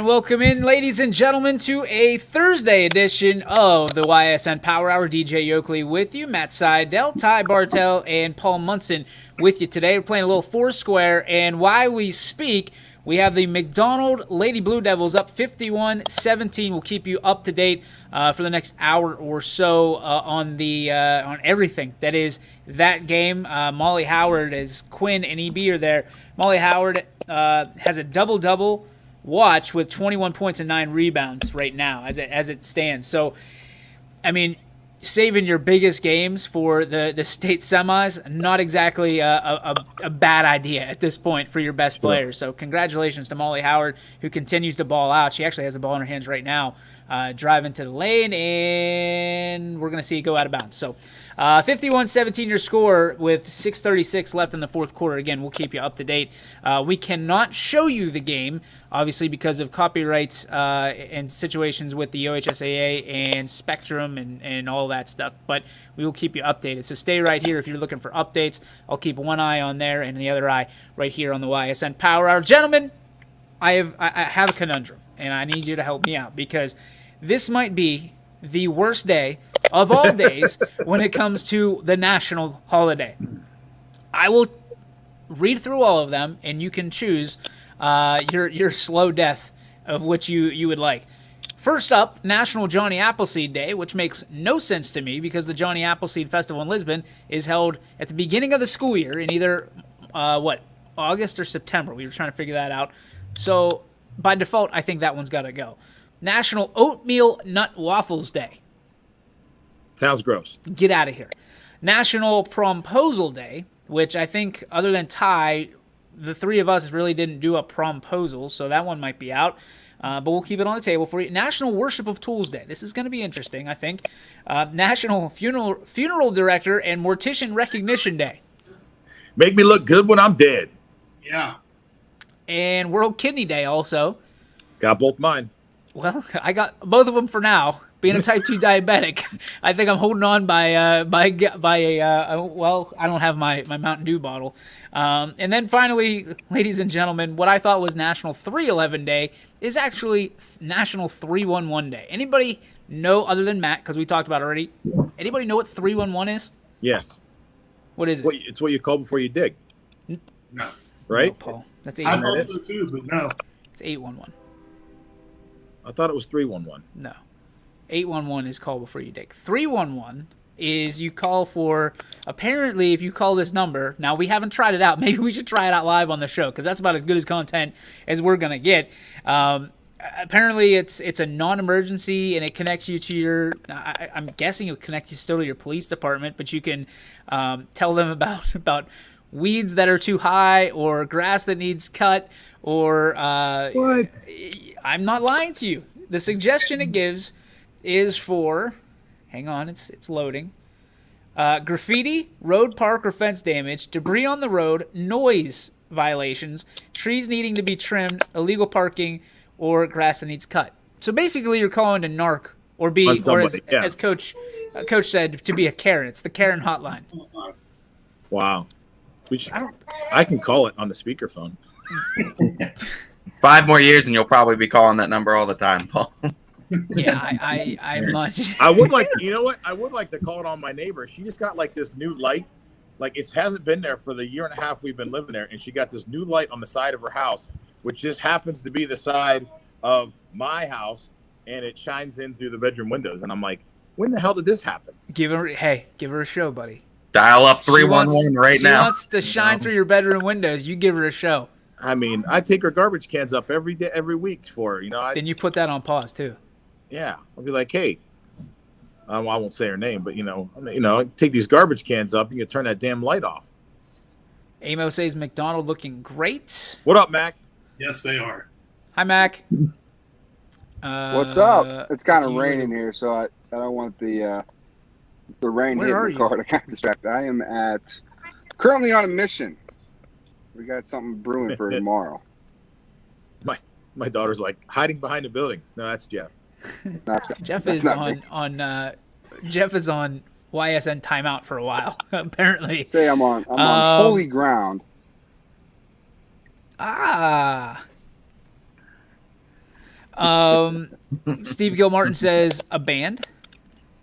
And welcome in, ladies and gentlemen, to a Thursday edition of the Ysn Power Hour. DJ Yoakley with you, Matt Seidel, Ty Bartell, and Paul Munson with you today. We're playing a little Foursquare, and while we speak, we have the McDonald Lady Blue Devils up 51-17. We'll keep you up to date for the next hour or so on everything that is that game. Molly Howard, as Quinn and EB are there. Molly Howard has a double-double watch with 21 points and 9 rebounds right now as it stands. So, I mean, saving your biggest games for the state semis, not exactly a bad idea at this point for your best players. So congratulations to Molly Howard, who continues to ball out. She actually has the ball in her hands right now, driving to the lane, and we're going to see it go out of bounds. So 51-17 your score with 6:36 left in the fourth quarter. Again, we'll keep you up to date. We cannot show you the game, obviously, because of copyrights and situations with the OHSAA and Spectrum and all that stuff. But we will keep you updated. So stay right here if you're looking for updates. I'll keep one eye on there and the other eye right here on the YSN Power Hour. Gentlemen, I have a conundrum, and I need you to help me out because this might be the worst day of all days when it comes to the national holiday. I will read through all of them, and you can choose your slow death of which you would like. First up, National Johnny Appleseed Day, which makes no sense to me because the Johnny Appleseed Festival in Lisbon is held at the beginning of the school year in either, August or September. We were trying to figure that out. So, by default, I think that one's got to go. National Oatmeal Nut Waffles Day. Sounds gross. Get out of here. National Promposal Day, which I think, other than Ty, the three of us really didn't do a promposal, so that one might be out. But we'll keep it on the table for you. National Worship of Tools Day. This is going to be interesting, I think. National Funeral Director and Mortician Recognition Day. Make me look good when I'm dead. Yeah. And World Kidney Day also. Got both mine. Well, I got both of them for now. Being a type 2 diabetic, I think I'm holding on by a well, I don't have my Mountain Dew bottle. And then finally, ladies and gentlemen, what I thought was National 311 Day is actually National 311 Day. Anybody know, other than Matt, because we talked about it already, anybody know what 311 is? Yes. What is it? It's what you call before you dig. No. Right? No, Paul. That's I 811. thought so too, but no. It's 811. I thought it was 311. No. 811 is call before you dig. 311 is you call for, apparently, if you call this number, now we haven't tried it out. Maybe we should try it out live on the show because that's about as good as content as we're going to get. Apparently, it's a non-emergency and it connects you to your, I'm guessing it connects you still to your police department, but you can tell them about weeds that are too high or grass that needs cut or What? I'm not lying to you. The suggestion it gives is for, hang on, it's loading, graffiti, road, park, or fence damage, debris on the road, noise violations, trees needing to be trimmed, illegal parking, or grass that needs cut. So basically you're calling to narc or be, or as Coach said, to be a Karen. It's the Karen hotline. Wow. I can call it on the speakerphone. 5 more years and you'll probably be calling that number all the time, Paul. Yeah, I'm much. I would like, you know what? I would like to call it on my neighbor. She just got like this new light. Like it hasn't been there for the year and a half we've been living there. And she got this new light on the side of her house, which just happens to be the side of my house. And it shines in through the bedroom windows. And I'm like, when the hell did this happen? Give her a show, buddy. Dial up 311 right now. She wants to shine through your bedroom windows. You give her a show. I mean, I take her garbage cans up every day, every week for her. You know. Then you put that on pause too. Yeah, I'll be like, hey, I won't say her name, but take these garbage cans up and you turn that damn light off. Amo says McDonald looking great. What up, Mac? Yes, they are. Hi, Mac. What's up? It's kind of raining here, so I don't want the rain hitting the car to kind of distract. I am currently on a mission. We got something brewing for tomorrow. My daughter's like hiding behind a building. No, that's Jeff. Jeff is on YSN timeout for a while. Apparently, say I'm on holy ground. Steve Gilmartin says a band.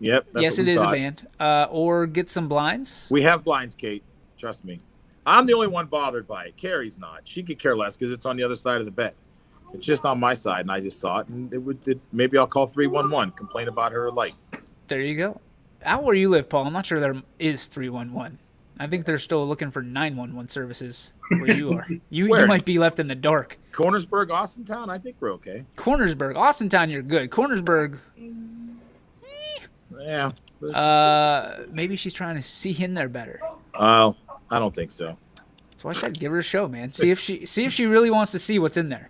Yep. Yes, it is a band. Or get some blinds. We have blinds, Kate. Trust me. I'm the only one bothered by it. Carrie's not. She could care less because it's on the other side of the bed. It's just on my side, and I just saw it. And maybe I'll call 311, complain about her light. There you go. Out where you live, Paul, I'm not sure there is 311. I think they're still looking for 911 services where you are. You might be left in the dark. Cornersburg, Austintown, I think we're okay. Cornersburg, Austintown, you're good. Cornersburg, yeah. Maybe she's trying to see in there better. I don't think so. That's why I said give her a show, man. See if she really wants to see what's in there.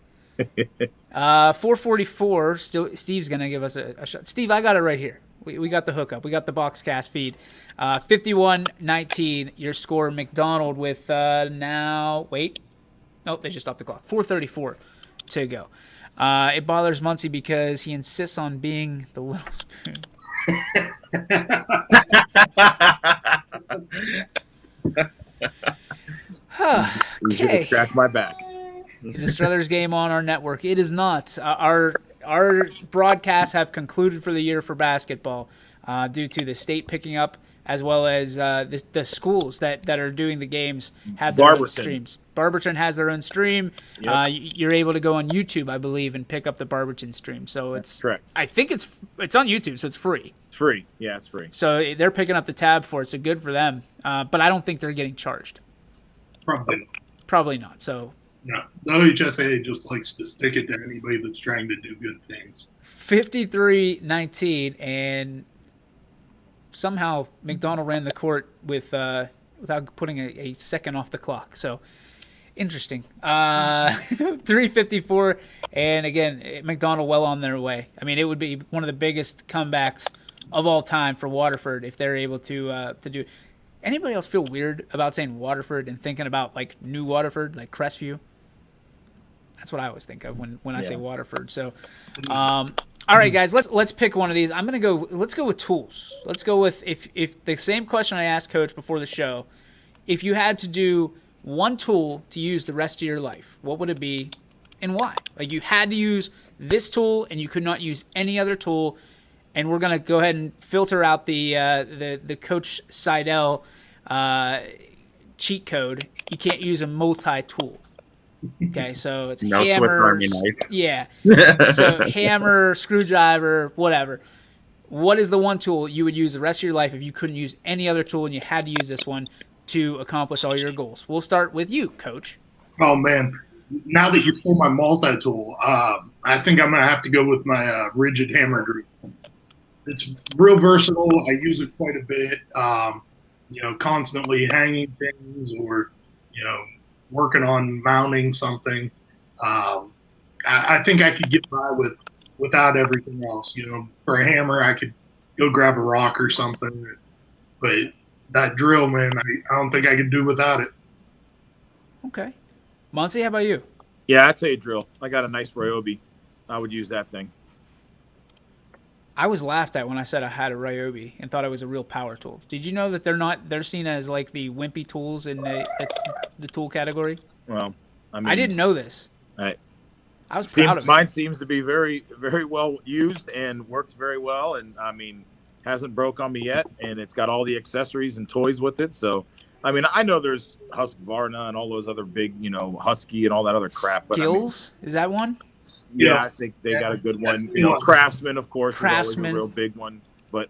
444. Still, Steve's gonna give us a shot. Steve, I got it right here. We got the hookup. We got the Boxcast feed. 51-19. Your score, McDonald with now. Wait. Nope, they just stopped the clock. 4:34 to go. It bothers Muncie because he insists on being the little spoon. You should scratch my back. Is the Struthers game on our network? It is not. Our broadcasts have concluded for the year for basketball due to the state picking up, as well as the schools that are doing the games have their own streams. Barberton has their own stream. Yep. You're able to go on YouTube, I believe, and pick up the Barberton stream. So it's correct. I think it's on YouTube, so it's free. It's free. Yeah, it's free. So they're picking up the tab for it. So good for them. But I don't think they're getting charged. Probably not. So. No, the OHSA just likes to stick it to anybody that's trying to do good things. 53-19, and somehow McDonald ran the court without putting a second off the clock. So interesting. 3:54, and again, McDonald well on their way. I mean, it would be one of the biggest comebacks of all time for Waterford if they're able to do it. Anybody else feel weird about saying Waterford and thinking about like New Waterford, like Crestview? That's what I always think of when I say Waterford. So, all right, guys, let's pick one of these. I'm gonna go. Let's go with tools. Let's go with if the same question I asked Coach before the show. If you had to do one tool to use the rest of your life, what would it be, and why? Like you had to use this tool and you could not use any other tool. And we're gonna go ahead and filter out the Coach Seidel cheat code. You can't use a multi-tool. Okay, so it's no hammer, Swiss Army knife. Yeah. So hammer, screwdriver, whatever. What is the one tool you would use the rest of your life if you couldn't use any other tool and you had to use this one to accomplish all your goals? We'll start with you, Coach. Oh man, now that you pulled my multi-tool, I think I'm gonna have to go with my rigid hammer drill. It's real versatile. I use it quite a bit. Constantly hanging things or working on mounting something. I think I could get by without everything else. For a hammer, I could go grab a rock or something. But that drill, man, I don't think I could do without it. Okay. Muncie, how about you? Yeah, I'd say a drill. I got a nice Ryobi. I would use that thing. I was laughed at when I said I had a Ryobi and thought it was a real power tool. Did you know that they're seen as like the wimpy tools in the tool category? Well, I didn't know this. I was proud of it. Mine seems to be very, very well used and works very well, and hasn't broke on me yet, and it's got all the accessories and toys with it. So, I know there's Husqvarna and all those other big, Husky and all that other crap. Skills? Is that one? Yeah, I think they got a good one. Craftsman, of course, is always a real big one. But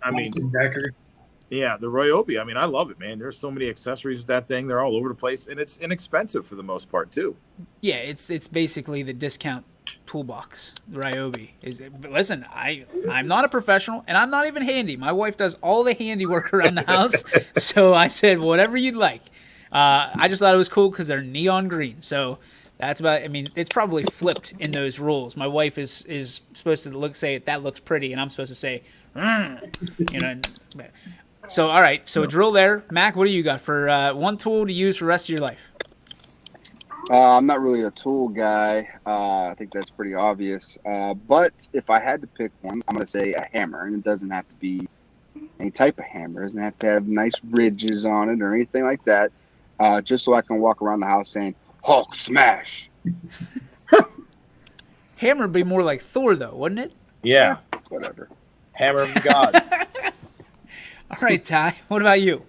yeah, the Ryobi. I love it, man. There's so many accessories with that thing. They're all over the place, and it's inexpensive for the most part too. Yeah, it's basically the discount toolbox. The Ryobi listen. I'm not a professional, and I'm not even handy. My wife does all the handiwork around the house, so I said whatever you'd like. I just thought it was cool because they're neon green. So. That's about. It's probably flipped in those rules. My wife is supposed to say that looks pretty, and I'm supposed to say, So all right, so a drill there. Mac, what do you got for one tool to use for the rest of your life? I'm not really a tool guy. I think that's pretty obvious. But if I had to pick one, I'm going to say a hammer, and it doesn't have to be any type of hammer. It doesn't have to have nice ridges on it or anything like that. Just so I can walk around the house saying, Hulk smash. Hammer would be more like Thor, though, wouldn't it? Yeah. Whatever. Hammer of the gods. All right, Ty. What about you?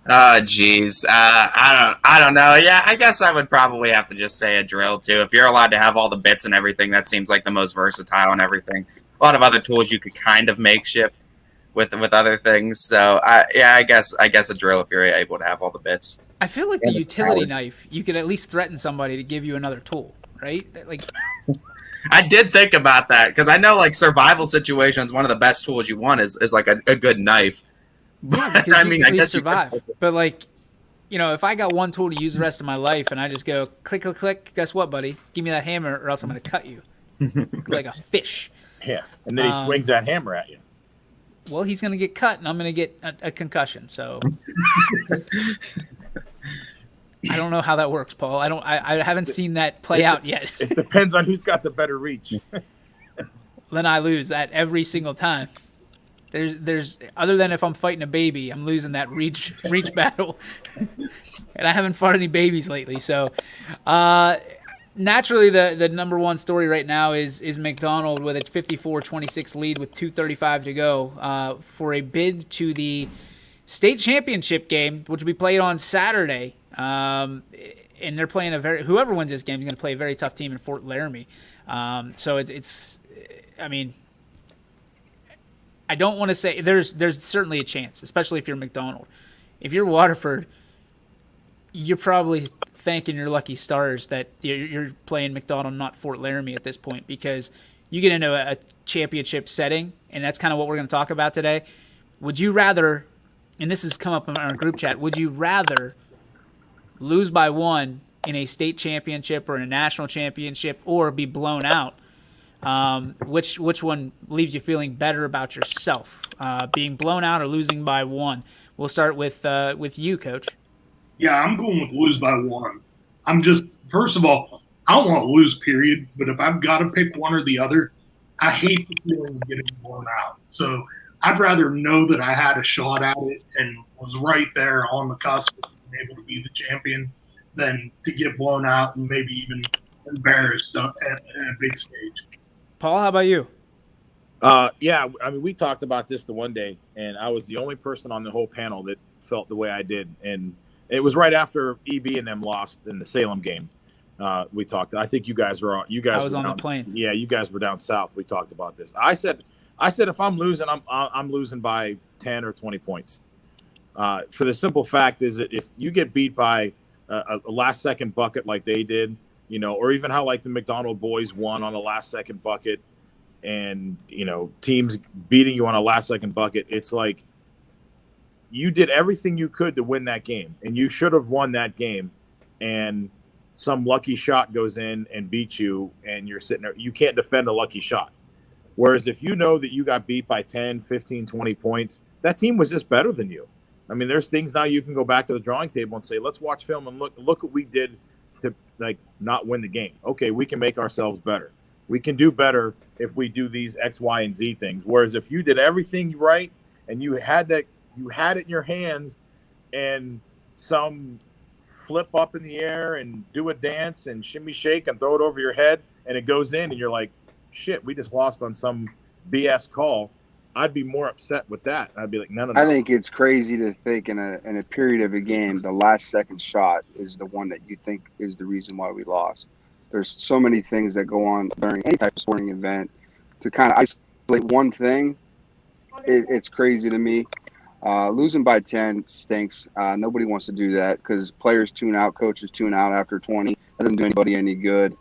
Oh, geez. I don't know. Yeah, I guess I would probably have to just say a drill, too. If you're allowed to have all the bits and everything, that seems like the most versatile and everything. A lot of other tools you could kind of makeshift with other things. So, I guess a drill if you're able to have all the bits. I feel like the utility knife, you could at least threaten somebody to give you another tool, right? Like, I did think about that because I know, like, survival situations, one of the best tools you want is like a good knife. yeah, because I mean, I guess survive. But like, if I got one tool to use the rest of my life, and I just go click, click, click, guess what, buddy? Give me that hammer, or else I'm going to cut you like a fish. Yeah, and then he swings that hammer at you. Well, he's going to get cut, and I'm going to get a concussion. So I don't know how that works, Paul. I haven't seen that play out yet. It depends on who's got the better reach. Then I lose that every single time. There's other than if I'm fighting a baby, I'm losing that reach battle, and I haven't fought any babies lately. So, naturally, the number one story right now is McDonald with a 54-26 lead with 2:35 to go for a bid to the state championship game, which will be played on Saturday. And they're playing whoever wins this game is going to play a very tough team in Fort Laramie. So it's I mean. I don't want to say there's certainly a chance, especially if you're McDonald. If you're Waterford, you're probably thanking your lucky stars that you're playing McDonald, not Fort Laramie at this point, because you get into a championship setting, and that's kind of what we're going to talk about today. Would you rather, and this has come up in our group chat, would you rather lose by one in a state championship or in a national championship or be blown out? Which one leaves you feeling better about yourself, being blown out or losing by one? We'll start with you, Coach. Yeah, I'm going with lose by one. First of all, I don't want to lose, period. But if I've got to pick one or the other, I hate the feeling of getting blown out. So I'd rather know that I had a shot at it and was right there on the cusp of being able to be the champion than to get blown out and maybe even embarrassed at a big stage. Paul, how about you? Yeah, I mean, we talked about this the one day, and I was the only person on the whole panel that felt the way I did. And it was right after EB and them lost in the Salem game. We talked. I think you guys were. I was on the plane. Yeah, you guys were down south. We talked about this. I said if I'm losing, I'm losing by 10 or 20 points. For the simple fact is that if you get beat by a last second bucket like they did, or even how like the McDonald boys won on a last second bucket, and teams beating you on a last second bucket, it's like you did everything you could to win that game, and you should have won that game, and some lucky shot goes in and beats you, and you're sitting there, you can't defend a lucky shot. Whereas if you know that you got beat by 10, 15, 20 points, that team was just better than you. I mean, there's things now you can go back to the drawing table and say, let's watch film and look what we did to like not win the game. Okay, we can make ourselves better. We can do better if we do these X, Y, and Z things. Whereas if you did everything right and you had it in your hands, and some flip up in the air and do a dance and shimmy shake and throw it over your head and it goes in and you're like, shit, we just lost on some BS call, I'd be more upset with that. I'd be like, no. I think it's crazy to think in a period of a game, the last second shot is the one that you think is the reason why we lost. There's so many things that go on during any type of sporting event. To kind of isolate one thing, it's crazy to me. Losing by 10 stinks. Nobody wants to do that because players tune out, coaches tune out after 20. That doesn't do anybody any good.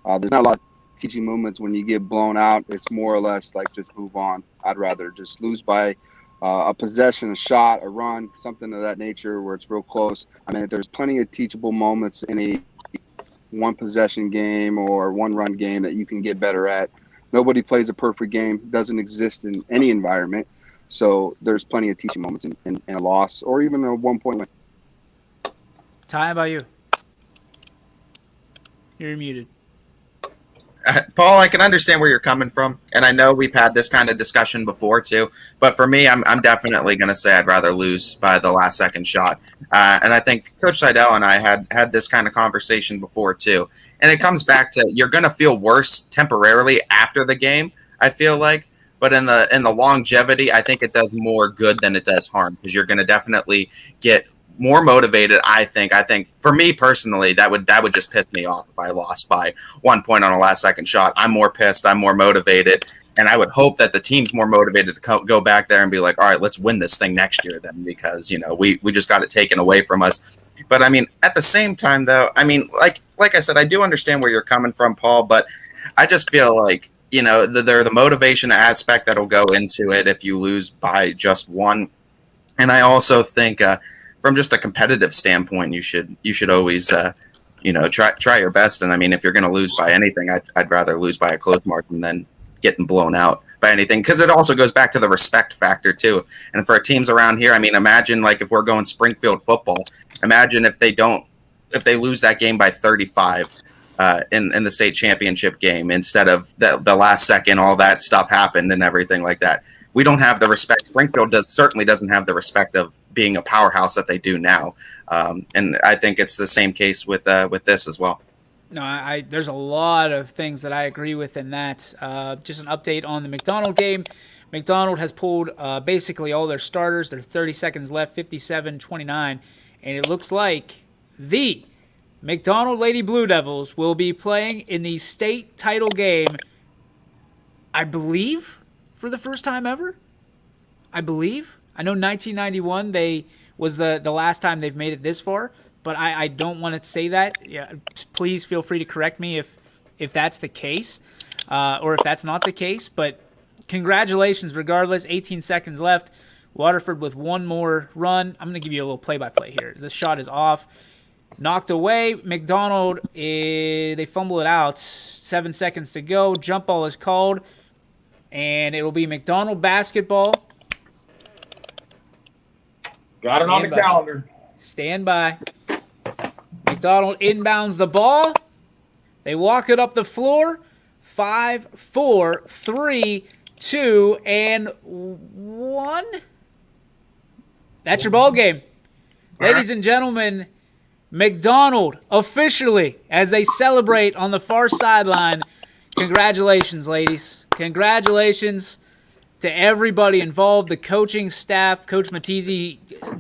There's not a lot of teaching moments when you get blown out. It's more or less like just move on. I'd rather just lose by a possession, a shot, a run, something of that nature where it's real close. I mean, there's plenty of teachable moments in a one possession game or one run game that you can get better at. Nobody plays a perfect game. It doesn't exist in any environment. So there's plenty of teaching moments in a loss or even a 1 point win. Ty, how about you? You're muted. Paul, I can understand where you're coming from, and I know we've had this kind of discussion before too. But for me, I'm definitely going to say I'd rather lose by the last second shot. And I think Coach Seidel and I had this kind of conversation before too. And it comes back to you're going to feel worse temporarily after the game. I feel like, but in the longevity, I think it does more good than it does harm because you're going to definitely get more motivated. I think for me personally, that would just piss me off if I lost by 1 point on a last second shot. I'm more pissed. I'm more motivated. And I would hope that the team's more motivated to go back there and be like, all right, let's win this thing next year then, because, we just got it taken away from us. But I mean, at the same time though, I mean, like I said, I do understand where you're coming from, Paul, but I just feel like, the motivation aspect that'll go into it if you lose by just one. And I also think, from just a competitive standpoint, you should always, try your best. And I mean, if you're going to lose by anything, I'd rather lose by a close margin than getting blown out by anything, because it also goes back to the respect factor too. And for teams around here, I mean, imagine like if we're going Springfield football, imagine if they lose that game by 35 in the state championship game instead of the last second, all that stuff happened and everything like that. We don't have the respect. Springfield certainly doesn't have the respect of being a powerhouse that they do now, and I think it's the same case with this as well. No, there's a lot of things that I agree with in that. Just an update on the McDonald game. McDonald has pulled basically all their starters. There's 30 seconds left, 57-29, and it looks like the McDonald Lady Blue Devils will be playing in the state title game, I believe, for the first time ever. I believe. I know 1991 was the last time they've made it this far, but I don't want to say that. Yeah, please feel free to correct me if that's the case, or if that's not the case. But congratulations, regardless. 18 seconds left. Waterford with one more run. I'm going to give you a little play-by-play here. This shot is off. Knocked away. McDonald, they fumble it out. 7 seconds to go. Jump ball is called. And it will be McDonald basketball. Got it on the calendar. Stand by. McDonald inbounds the ball. They walk it up the floor. 5, 4, 3, 2, and 1. That's your ball game. Ladies and gentlemen, McDonald officially, as they celebrate on the far sideline. Congratulations, ladies. Congratulations to everybody involved, the coaching staff, Coach Matizzi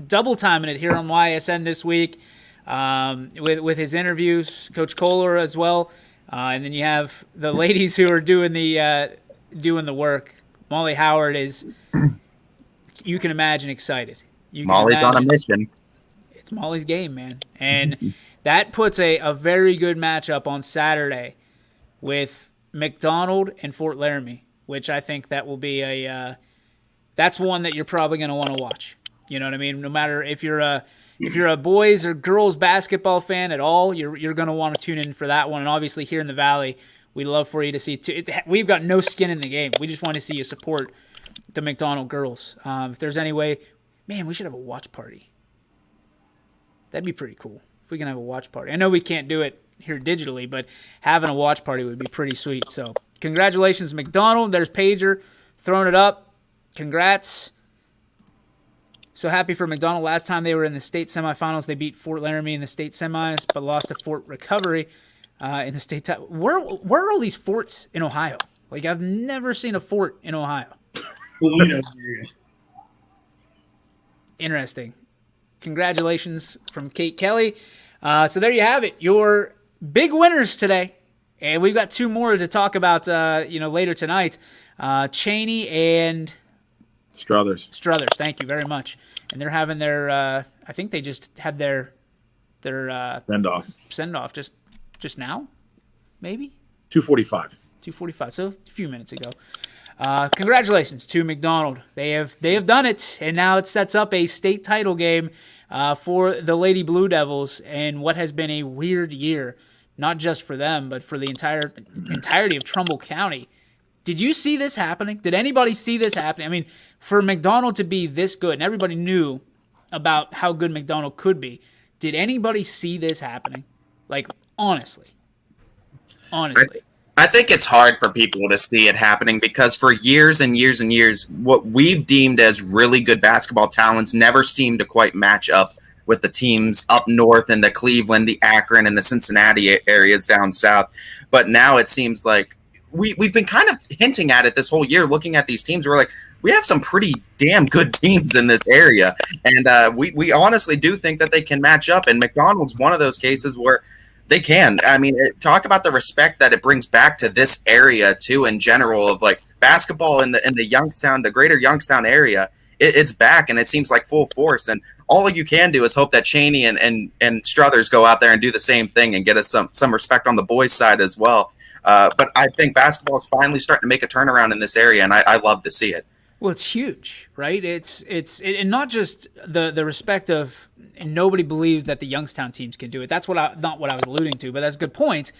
double timing it here on YSN this week with his interviews, Coach Kohler as well, and then you have the ladies who are doing the work. Molly Howard is, you can imagine, excited. Molly's on a mission. It's Molly's game, man, and that puts a very good matchup on Saturday with McDonald and Fort Laramie, which I think that will be that's one that you're probably going to want to watch. You know what I mean? No matter if you're a boys or girls basketball fan at all, you're going to want to tune in for that one. And obviously here in the Valley, we'd love for you to see. We've got no skin in the game. We just want to see you support the McDonald girls. If there's any way, man, we should have a watch party. That'd be pretty cool if we can have a watch party. I know we can't do it here digitally, but having a watch party would be pretty sweet. So congratulations, McDonald. There's Pager throwing it up. Congrats. So happy for McDonald. Last time they were in the state semifinals, they beat Fort Laramie in the state semis, but lost to Fort Recovery in the state title. Where are all these forts in Ohio? Like, I've never seen a fort in Ohio. Interesting. Congratulations from Kate Kelly. So there you have it. Your big winners today. And we've got two more to talk about later tonight. Cheney and Struthers. Thank you very much. And they're having their I think they just had their send off just now, maybe 2:45. So a few minutes ago. Congratulations to McDonald. They have done it, and now it sets up a state title game for the Lady Blue Devils in what has been a weird year, not just for them, but for the entirety of Trumbull County. Did you see this happening? Did anybody see this happening? I mean, for McDonald to be this good, and everybody knew about how good McDonald could be, did anybody see this happening? Like, honestly. I think it's hard for people to see it happening because for years and years and years, what we've deemed as really good basketball talents never seem to quite match up with the teams up north in the Cleveland, the Akron, and the Cincinnati areas down south. But now it seems like we've been kind of hinting at it this whole year, looking at these teams. We're like, we have some pretty damn good teams in this area. And we honestly do think that they can match up. And McDonald's one of those cases where they can. I mean, talk about the respect that it brings back to this area too, in general, of like basketball in the Youngstown, the greater Youngstown area. It's back, and it seems like full force. And all you can do is hope that Cheney and Struthers go out there and do the same thing and get us some respect on the boys' side as well. But I think basketball is finally starting to make a turnaround in this area, and I love to see it. Well, it's huge, right? It's and not just the respect of, and nobody believes that the Youngstown teams can do it. That's not what I was alluding to, but that's a good point.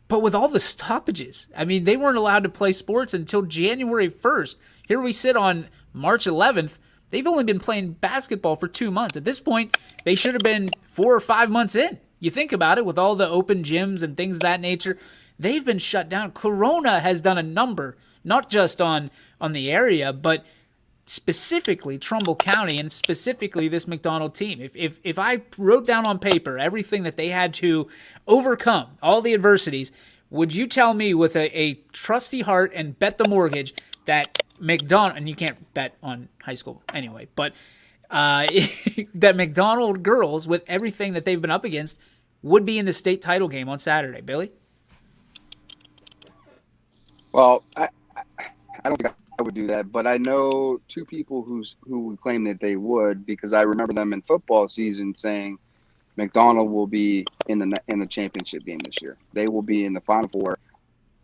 But with all the stoppages, I mean, they weren't allowed to play sports until January 1st. Here we sit on March 11th. They've only been playing basketball for 2 months. At this point, they should have been 4 or 5 months in. You think about it, with all the open gyms and things of that nature, they've been shut down. Corona has done a number, not just on the area, but specifically Trumbull County and specifically this McDonald team. If I wrote down on paper everything that they had to overcome, all the adversities, would you tell me with a trusty heart and bet the mortgage that McDonald, and you can't bet on high school anyway, but that McDonald girls, with everything that they've been up against, would be in the state title game on Saturday? Billy? Well, I don't think I would do that, but I know two people who would claim that they would, because I remember them in football season saying McDonald will be in the championship game this year. They will be in the Final Four,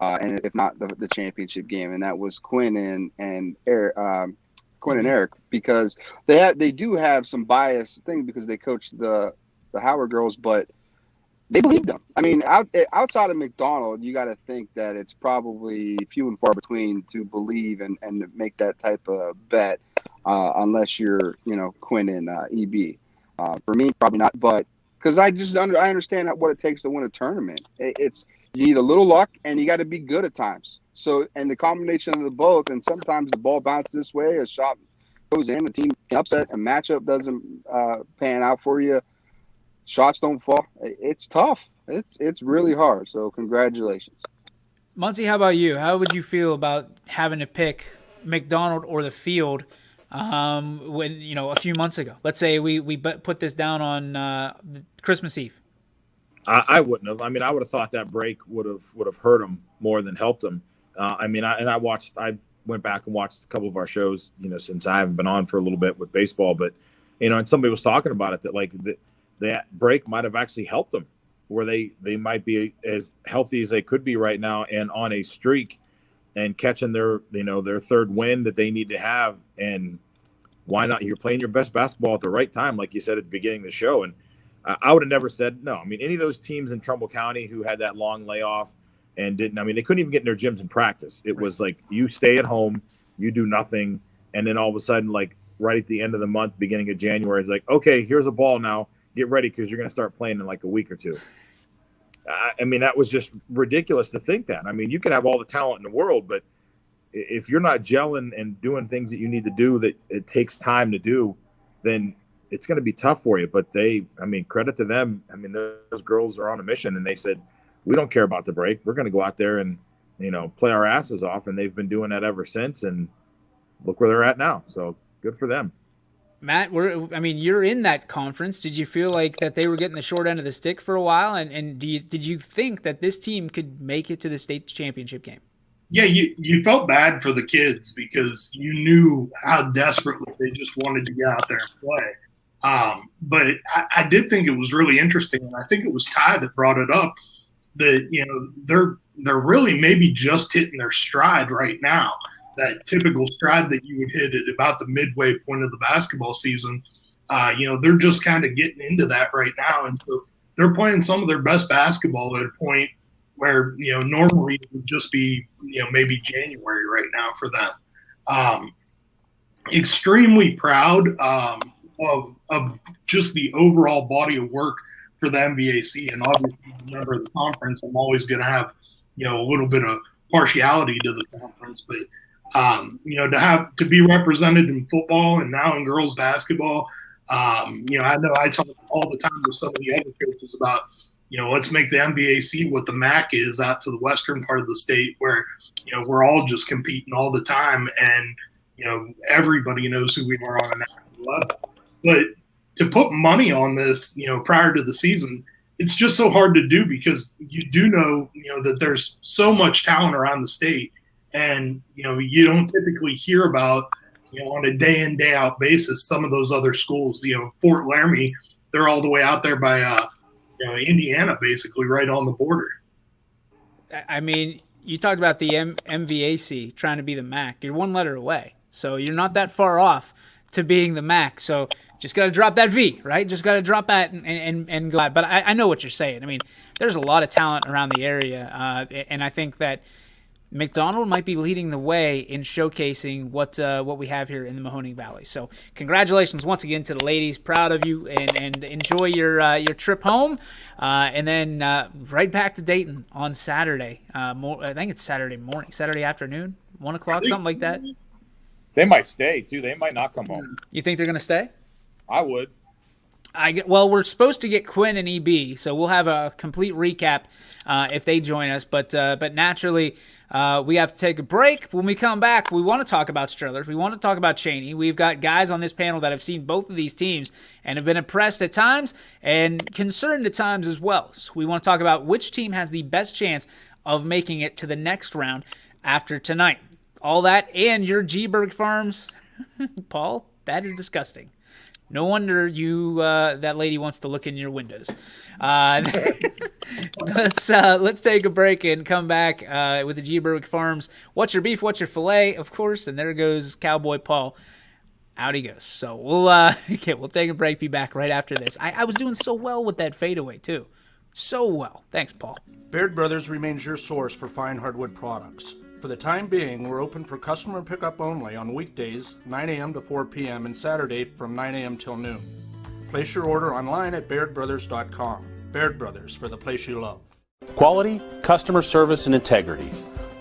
and if not the championship game. And that was Quinn and Eric, because they do have some bias thing because they coach the Howard girls, but they believed them. I mean, outside of McDonald, you got to think that it's probably few and far between to believe and make that type of bet, unless you're, Quinn and EB. For me, probably not. But because I understand what it takes to win a tournament. You need a little luck and you got to be good at times. So, and the combination of the both, and sometimes the ball bounces this way, a shot goes in, the team upset, a matchup doesn't pan out for you. Shots don't fall. It's tough. It's really hard. So congratulations. Muncie, how about you? How would you feel about having to pick McDonald or the Field when, a few months ago? Let's say we put this down on Christmas Eve. I wouldn't have. I mean, I would have thought that break would have hurt them more than helped them. I went back and watched a couple of our shows, since I haven't been on for a little bit with baseball, but, and somebody was talking about it, that like that break might have actually helped them, where they might be as healthy as they could be right now and on a streak and catching their third win that they need to have. And why not? You're playing your best basketball at the right time, like you said at the beginning of the show. And I would have never said no. I mean, any of those teams in Trumbull County who had that long layoff and they couldn't even get in their gyms and practice. It was like, you stay at home, you do nothing. And then all of a sudden, like right at the end of the month, beginning of January, it's like, okay, here's a ball now. Get ready, because you're going to start playing in like a week or two. That was just ridiculous to think that. I mean, you can have all the talent in the world, but if you're not gelling and doing things that you need to do that it takes time to do, then it's going to be tough for you. But credit to them. Those girls are on a mission, and they said, we don't care about the break. We're going to go out there and, play our asses off. And they've been doing that ever since. And look where they're at now. So good for them. Matt, you're in that conference. Did you feel like that they were getting the short end of the stick for a while? And did you think that this team could make it to the state championship game? Yeah, you felt bad for the kids because you knew how desperately they just wanted to get out there and play. But I did think it was really interesting, and I think it was Ty that brought it up, that they're really maybe just hitting their stride right now. That typical stride that you would hit at about the midway point of the basketball season. They're just kind of getting into that right now. And so they're playing some of their best basketball at a point where, normally it would just be, maybe January right now for them. Extremely proud of just the overall body of work for the MVAC. And obviously, as a member of the conference, I'm always going to have a little bit of partiality to the conference, but to be represented in football and now in girls basketball, I know I talk all the time with some of the other coaches about, let's make the MVAC what the MAC is out to the western part of the state, where we're all just competing all the time, and everybody knows who we are on a national level. But to put money on this, prior to the season, it's just so hard to do, because you do know, that there's so much talent around the state, and you don't typically hear about, on a day in, day out basis, some of those other schools. Fort Laramie, they're all the way out there by Indiana, basically right on the border. I mean, you talked about the MVAC trying to be the MAC. You're one letter away, so you're not that far off to being the MAC. So just got to drop that V, right? Just got to drop that and go. But I know what you're saying. I mean, there's a lot of talent around the area, and I think that McDonald might be leading the way in showcasing what we have here in the Mahoning Valley. So congratulations once again to the ladies. Proud of you, and enjoy your trip home, and then right back to Dayton on Saturday. I think it's Saturday morning, Saturday afternoon, 1 o'clock, something like that. They might stay too. They might not come home. You think they're going to stay? I would. Well, we're supposed to get Quinn and EB, so we'll have a complete recap if they join us. But naturally, we have to take a break. When we come back, we want to talk about Strillers. We want to talk about Cheney. We've got guys on this panel that have seen both of these teams and have been impressed at times and concerned at times as well. So we want to talk about which team has the best chance of making it to the next round after tonight. All that and your G-Berg Farms. Paul, that is disgusting. No wonder that lady wants to look in your windows. Let's take a break and come back with the G-Berg Farms. What's your beef? What's your filet? Of course. And there goes Cowboy Paul. Out he goes. So we'll take a break. Be back right after this. I was doing so well with that fadeaway too. So well. Thanks, Paul. Baird Brothers remains your source for fine hardwood products. For the time being, we're open for customer pickup only on weekdays, 9 a.m. to 4 p.m., and Saturday from 9 a.m. till noon. Place your order online at bairdbrothers.com. Baird Brothers, for the place you love. Quality, customer service, and integrity.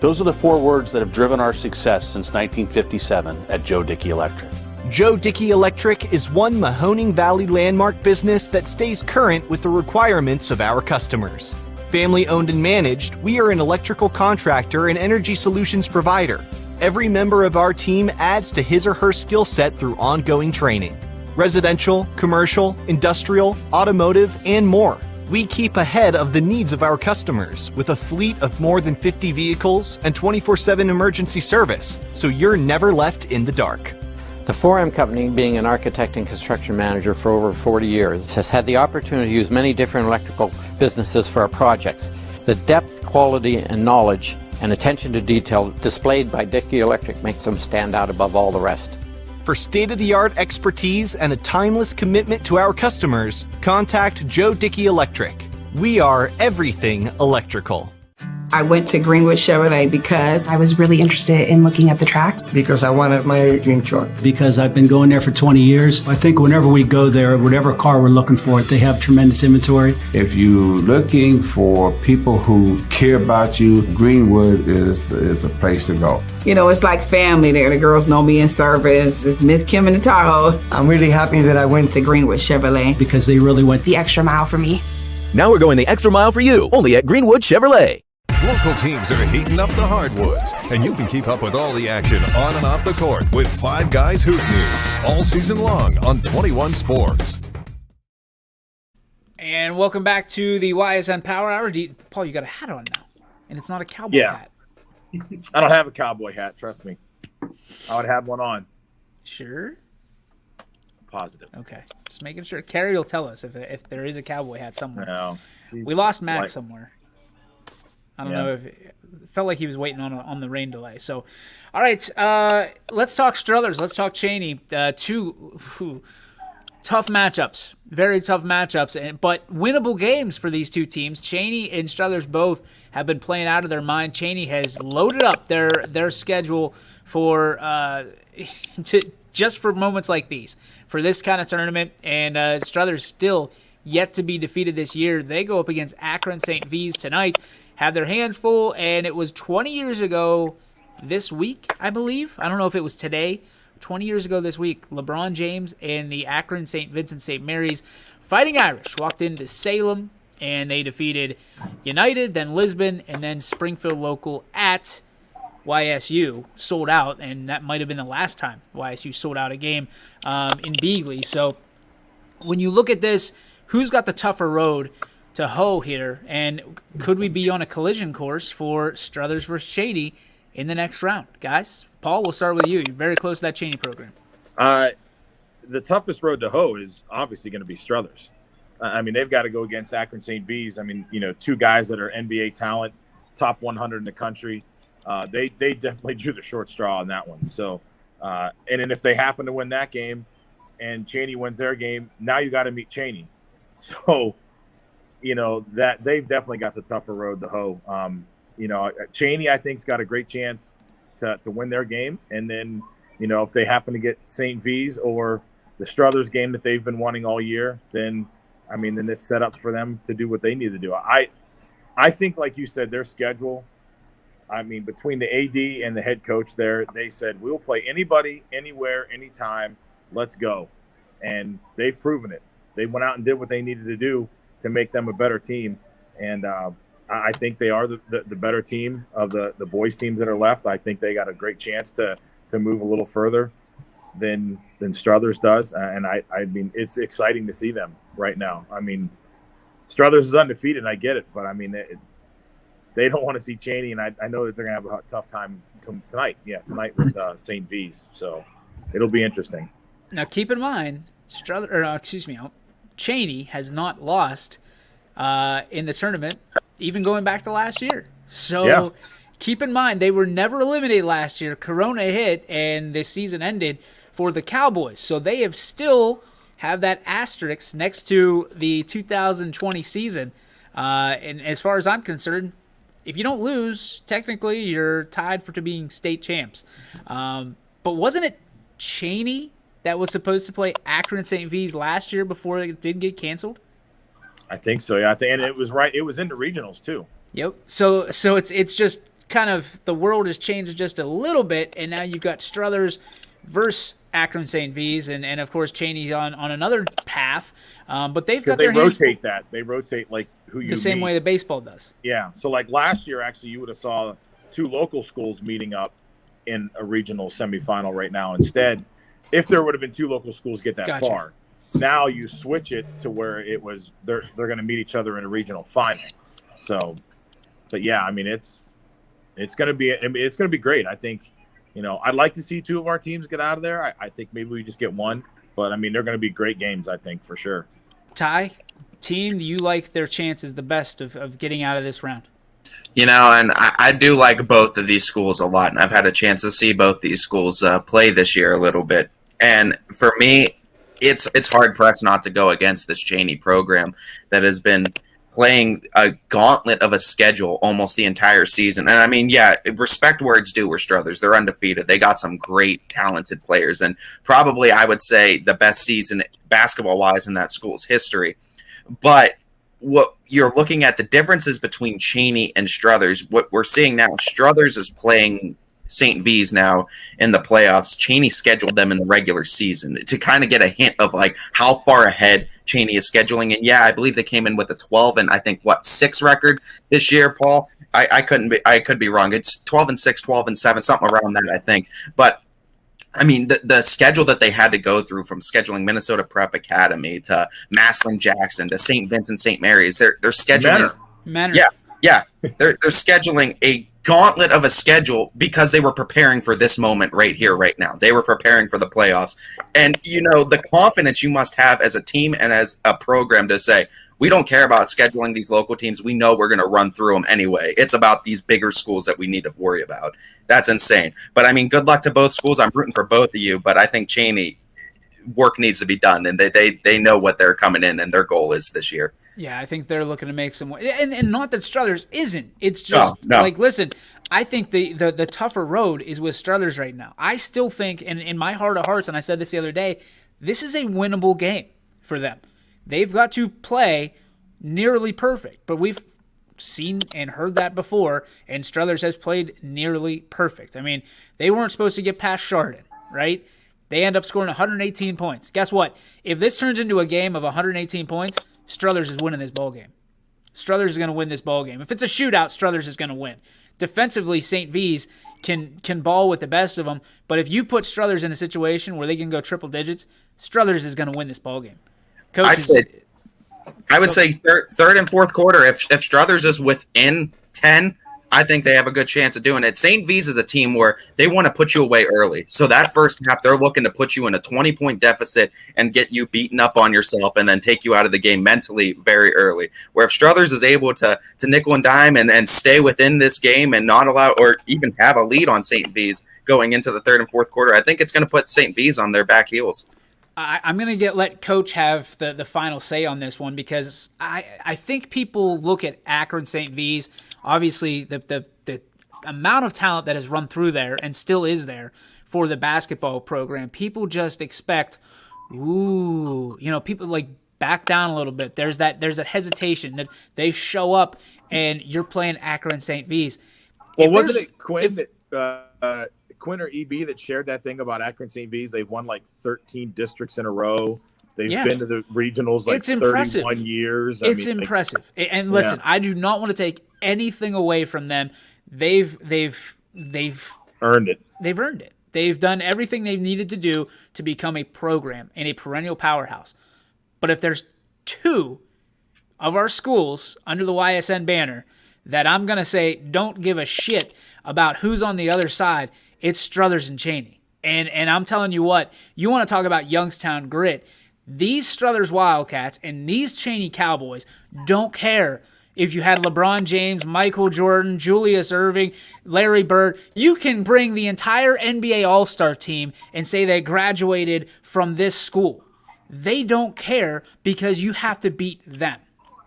Those are the 4 words that have driven our success since 1957 at Joe Dickey Electric. Joe Dickey Electric is one Mahoning Valley landmark business that stays current with the requirements of our customers. Family owned and managed, we are an electrical contractor and energy solutions provider. Every member of our team adds to his or her skill set through ongoing training. Residential, commercial, industrial, automotive, and more. We keep ahead of the needs of our customers with a fleet of more than 50 vehicles and 24/7 emergency service, so you're never left in the dark. The 4M Company, being an architect and construction manager for over 40 years, has had the opportunity to use many different electrical businesses for our projects. The depth, quality, and knowledge and attention to detail displayed by Dickey Electric makes them stand out above all the rest. For state-of-the-art expertise and a timeless commitment to our customers, contact Joe Dickey Electric. We are everything electrical. I went to Greenwood Chevrolet because I was really interested in looking at the tracks. Because I wanted my dream truck. Because I've been going there for 20 years. I think whenever we go there, whatever car we're looking for, they have tremendous inventory. If you're looking for people who care about you, Greenwood is a place to go. It's like family there. The girls know me in service. It's Miss Kim and the Tahoe. I'm really happy that I went to Greenwood Chevrolet. Because they really went the extra mile for me. Now we're going the extra mile for you, only at Greenwood Chevrolet. Local teams are heating up the hardwoods, and you can keep up with all the action on and off the court with Five Guys Hoop News all season long on 21 Sports. And welcome back to the Ysn Power Hour. Paul, you got a hat on now, and it's not a cowboy hat. I don't have a cowboy hat, trust me. I would have one on. Sure? Positive. Okay. Just making sure. Carrie will tell us if there is a cowboy hat somewhere. No. We lost Mac somewhere. I don't know if it felt like he was waiting on the rain delay. So, all right, let's talk Struthers. Let's talk Cheney. Two tough matchups, very tough matchups, but winnable games for these two teams. Cheney and Struthers both have been playing out of their mind. Cheney has loaded up their schedule for just for moments like these, for this kind of tournament, and Struthers still yet to be defeated this year. They go up against Akron St. V's tonight. have their hands full, and it was 20 years ago this week, I believe. I don't know if it was today. 20 years ago this week, LeBron James and the Akron St. Vincent St. Mary's Fighting Irish walked into Salem, and they defeated United, then Lisbon, and then Springfield local at YSU. Sold out, and that might have been the last time YSU sold out a game in Beagley. So when you look at this, who's got the tougher road to hoe here, and could we be on a collision course for Struthers versus Cheney in the next round? Guys, Paul, we'll start with you. You're very close to that Cheney program. The toughest road to hoe is obviously going to be Struthers. I mean, they've got to go against Akron St. V's. I mean, two guys that are NBA talent, top 100 in the country. They definitely drew the short straw on that one. So, and then if they happen to win that game and Cheney wins their game, now you got to meet Cheney. So, that they've definitely got the tougher road to hoe. Cheney, I think, has got a great chance to win their game. And then, if they happen to get St. V's or the Struthers game that they've been wanting all year, then it's set up for them to do what they need to do. I think, like you said, their schedule, between the AD and the head coach there, they said, we'll play anybody, anywhere, anytime. Let's go. And they've proven it. They went out and did what they needed to do to make them a better team. And I think they are the better team of the boys teams that are left. I think they got a great chance to move a little further than Struthers does. And it's exciting to see them right now. Struthers is undefeated, and I get it, but they don't want to see Cheney, and I know that they're going to have a tough time tonight. Yeah, tonight with St. V's. So it'll be interesting. Now, keep in mind, Cheney has not lost in the tournament, even going back to last year. So keep in mind, they were never eliminated last year. Corona hit, and the season ended for the Cowboys. So they have still have that asterisk next to the 2020 season. And as far as I'm concerned, if you don't lose, technically you're tied for being state champs. But wasn't it Cheney that was supposed to play Akron St. V's last year before it did get canceled? I think so, yeah. And it was right. It was in the regionals too. Yep. So it's just kind of the world has changed just a little bit, and now you've got Struthers versus Akron St. V's, and of course Cheney's on another path. But they've got their hands rotate that. They rotate like who you the same meet. way that baseball does. Yeah. So like last year, actually, you would have saw two local schools meeting up in a regional semifinal right now. Instead, if there would have been two local schools get that far, now you switch it to where it was they're going to meet each other in a regional final. So, but yeah, it's going to be great. I think, I'd like to see two of our teams get out of there. I think maybe we just get one, but they're going to be great games, I think, for sure. Ty, team, you like their chances the best of getting out of this round? And I do like both of these schools a lot, and I've had a chance to see both these schools play this year a little bit. And for me, it's hard-pressed not to go against this Cheney program that has been playing a gauntlet of a schedule almost the entire season. And respect where it's due. We're Struthers. They're undefeated. They got some great, talented players, and probably, I would say, the best season basketball-wise in that school's history. But what you're looking at, the differences between Cheney and Struthers, what we're seeing now, Struthers is playing St. V's now in the playoffs. Cheney scheduled them in the regular season to kind of get a hint of like how far ahead Cheney is scheduling. And I believe they came in with a 12 and 6 record this year, Paul. I could be wrong. It's 12-6, 12-7, something around that, I think. But the schedule that they had to go through, from scheduling Minnesota Prep Academy to Massillon Jackson to St. Vincent St. Mary's, they're scheduling Manor. Yeah. They're scheduling a gauntlet of a schedule because they were preparing for this moment right here, right now. They were preparing for the playoffs. And, the confidence you must have as a team and as a program to say, we don't care about scheduling these local teams. We know we're going to run through them anyway. It's about these bigger schools that we need to worry about. That's insane. But, good luck to both schools. I'm rooting for both of you. But I think Cheney, work needs to be done, and they know what they're coming in and their goal is this year. Yeah, I think they're looking to make some – and not that Struthers isn't. It's just listen, I think the tougher road is with Struthers right now. I still think, and in my heart of hearts, and I said this the other day, this is a winnable game for them. They've got to play nearly perfect, but we've seen and heard that before, and Struthers has played nearly perfect. I mean, they weren't supposed to get past Chardon, right? They end up scoring 118 points. Guess what? If this turns into a game of 118 points, Struthers is winning this ball game. Struthers is going to win this ball game. If it's a shootout, Struthers is going to win. Defensively, St. V's can ball with the best of them, but if you put Struthers in a situation where they can go triple digits, Struthers is going to win this ball game. I would say third and fourth quarter, if Struthers is within 10, I think they have a good chance of doing it. St. V's is a team where they want to put you away early. So that first half, they're looking to put you in a 20-point deficit and get you beaten up on yourself and then take you out of the game mentally very early. Where if Struthers is able to nickel and dime and stay within this game and not allow or even have a lead on St. V's going into the third and fourth quarter, I think it's going to put St. V's on their back heels. I'm going to let Coach have the final say on this one because I think people look at Akron St. V's, obviously the amount of talent that has run through there and still is there for the basketball program. People just expect, people like back down a little bit. There's that hesitation that they show up and you're playing Akron St. V's. Well, wasn't it Quinn Quinn or EB that shared that thing about Akron St. V's? They've won like 13 districts in a row. They've been to the regionals like 31 years. It's impressive. And listen, I do not want to take anything away from them. They've earned it. They've earned it. They've done everything they've needed to do to become a program and a perennial powerhouse. But if there's two of our schools under the YSN banner that I'm going to say don't give a shit about who's on the other side, it's Struthers and Cheney. And I'm telling you what, you want to talk about Youngstown grit. These Struthers Wildcats and these Cheney Cowboys don't care if you had LeBron James, Michael Jordan, Julius Erving, Larry Bird. You can bring the entire NBA All-Star team and say they graduated from this school. They don't care because you have to beat them.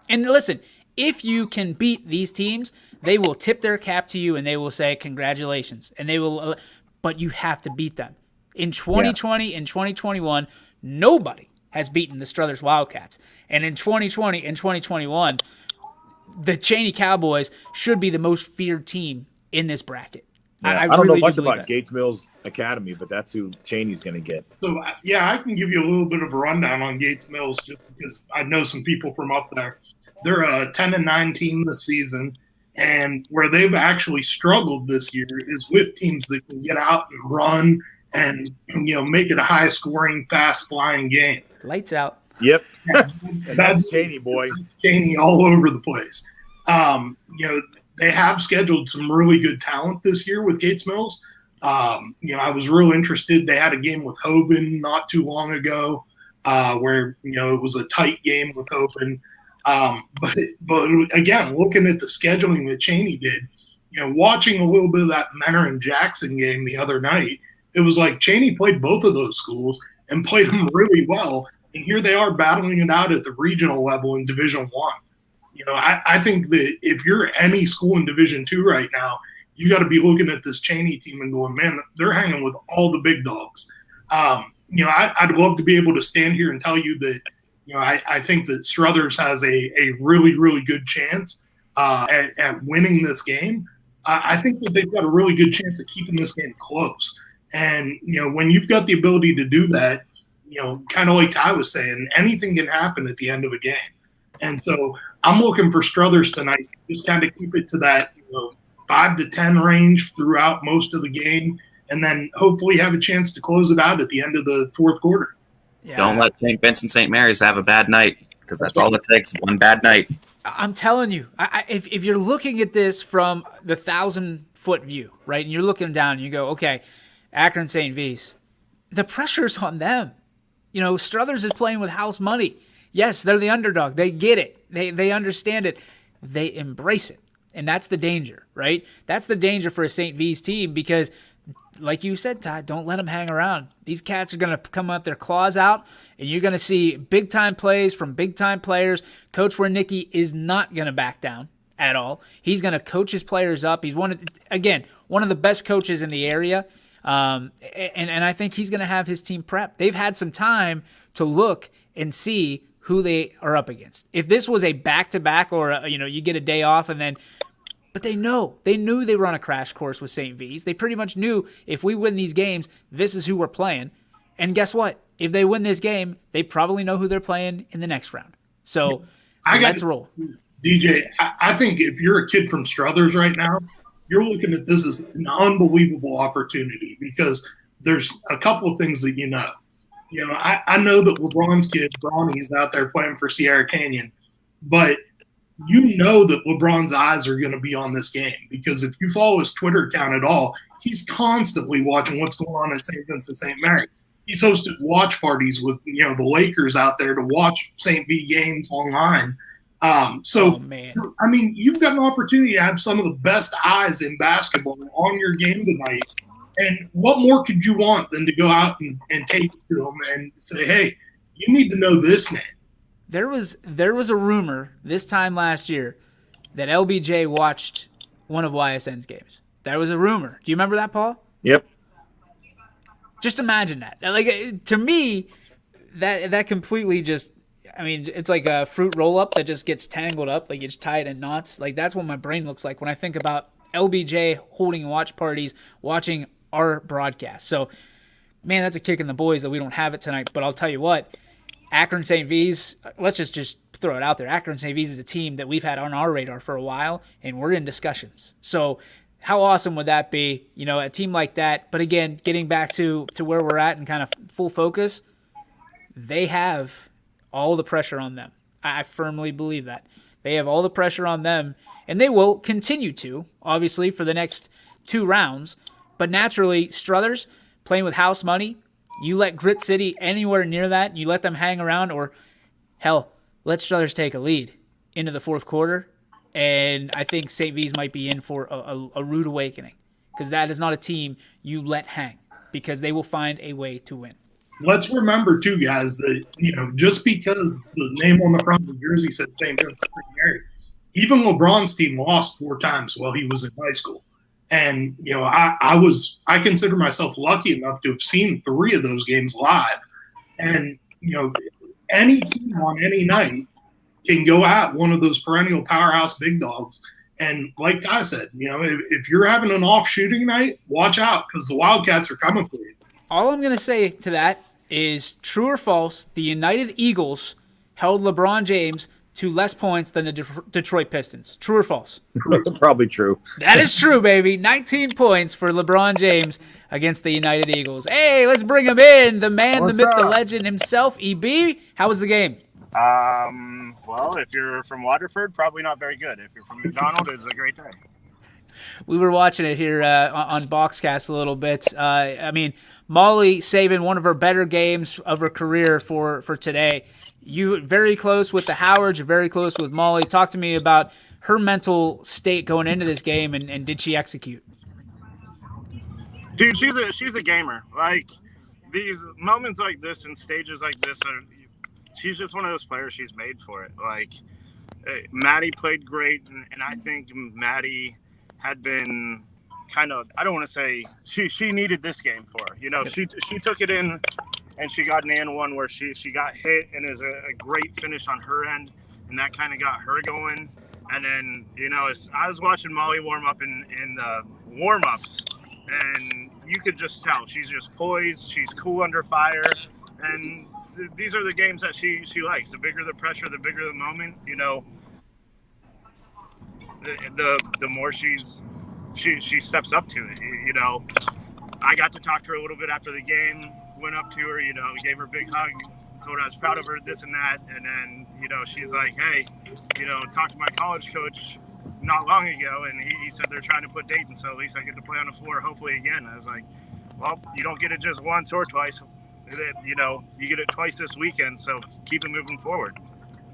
And listen, if you can beat these teams, they will tip their cap to you and they will say congratulations. And they will, but you have to beat them. In 2020 and 2021, nobody has beaten the Struthers Wildcats. And in 2020 and 2021, the Cheney Cowboys should be the most feared team in this bracket. Yeah, I don't know much about Gates Mills Academy, but that's who Cheney's going to get. So, I can give you a little bit of a rundown on Gates Mills just because I know some people from up there. They're a 10-9 team this season, and where they've actually struggled this year is with teams that can get out and run and make it a high-scoring, fast-flying game. Lights out. Yep, that's Cheney, boy. Cheney all over the place. They have scheduled some really good talent this year with Gates Mills. I was real interested. They had a game with Hoban not too long ago, where it was a tight game with Hoban. But again, looking at the scheduling that Cheney did, watching a little bit of that Menor and Jackson game the other night, it was like Cheney played both of those schools and played them really well. And here they are battling it out at the regional level in Division I. I think that if you're any school in Division II right now, you got to be looking at this Cheney team and going, man, they're hanging with all the big dogs. I'd love to be able to stand here and tell you that, I think that Struthers has a really, really good chance at winning this game. I think that they've got a really good chance of keeping this game close. And, when you've got the ability to do that, kind of like Ty was saying, anything can happen at the end of a game. And so I'm looking for Struthers tonight, just kind of keep it to that 5 to 10 range throughout most of the game, and then hopefully have a chance to close it out at the end of the fourth quarter. Yeah. Don't let St. Vincent St. Mary's have a bad night, because that's all it takes, one bad night. I'm telling you, if you're looking at this from the 1,000-foot view, right, and you're looking down and you go, okay, Akron St. V's, the pressure's on them. Struthers is playing with house money. Yes, they're the underdog. They get it. They understand it. They embrace it. And that's the danger, right? That's the danger for a St. V's team because, like you said, Todd, don't let them hang around. These cats are going to come out their claws out, and you're going to see big-time plays from big-time players. Coach Wernicke is not going to back down at all. He's going to coach his players up. He's one of the best coaches in the area. And I think he's going to have his team prepped. They've had some time to look and see who they are up against. If this was a back-to-back or, you get a day off and then – but they knew they were on a crash course with St. V's. They pretty much knew if we win these games, this is who we're playing. And guess what? If they win this game, they probably know who they're playing in the next round. So let's roll. DJ, I think if you're a kid from Struthers right now, you're looking at this as an unbelievable opportunity because there's a couple of things that you know. I know that LeBron's kid, Bronny's out there playing for Sierra Canyon, but you know that LeBron's eyes are going to be on this game because if you follow his Twitter account at all, he's constantly watching what's going on in St. Vincent St. Mary. He's hosted watch parties with the Lakers out there to watch St. V games online. You've got an opportunity to have some of the best eyes in basketball on your game tonight. And what more could you want than to go out and take it to them and say, hey, you need to know this name. There was a rumor this time last year that LBJ watched one of YSN's games. There was a rumor. Do you remember that, Paul? Yep. Just imagine that. Like, to me, that completely just – it's like a fruit roll-up that just gets tangled up. Like, you just tie it in knots. Like, that's what my brain looks like when I think about LBJ holding watch parties, watching our broadcast. So, man, that's a kick in the boys that we don't have it tonight. But I'll tell you what, Akron St. V's, let's just throw it out there. Akron St. V's is a team that we've had on our radar for a while, and we're in discussions. So how awesome would that be, a team like that? But again, getting back to where we're at and kind of full focus, they have all the pressure on them. I firmly believe that. They have all the pressure on them, and they will continue to, obviously, for the next 2 rounds. But naturally, Struthers, playing with house money, you let Grit City anywhere near that, and you let them hang around, or hell, let Struthers take a lead into the fourth quarter, and I think St. V's might be in for a rude awakening because that is not a team you let hang because they will find a way to win. Let's remember, too, guys, that, just because the name on the front of the jersey says St. Vincent St. Mary, even LeBron's team lost 4 times while he was in high school. And, I consider myself lucky enough to have seen 3 of those games live. And, any team on any night can go at one of those perennial powerhouse big dogs. And like I said, if you're having an off shooting night, watch out because the Wildcats are coming for you. All I'm going to say to that is true or false, the United Eagles held LeBron James to less points than the Detroit Pistons. True or false? Probably true. That is true, baby. 19 points for LeBron James against the United Eagles. Hey, let's bring him in. The man, the myth, the legend himself. EB, how was the game? Well, if you're from Waterford, probably not very good. If you're from McDonald, it's a great day. We were watching it here on Boxcast a little bit. Molly saving one of her better games of her career for today. You very close with the Howards. You're very close with Molly. Talk to me about her mental state going into this game, and did she execute? Dude, she's a gamer. Like, these moments like this and stages like this, she's just one of those players. She's made for it. Like, Maddie played great, and I think Maddie had been kind of, I don't want to say, she needed this game for her. She took it in, and she got an and one where she got hit, and it was a great finish on her end, and that kind of got her going. And then, as I was watching Molly warm up in the warm-ups, and you could just tell she's just poised, she's cool under fire, and these are the games that she likes. The bigger the pressure, the bigger the moment, the more she steps up to it. I got to talk to her a little bit after the game, went up to her, gave her a big hug, told her I was proud of her, this and that. And then, she's like, hey, talked to my college coach not long ago, and he said they're trying to put Dayton, so at least I get to play on the floor, hopefully again. I was like, well, you don't get it just once or twice. You get it twice this weekend, so keep it moving forward.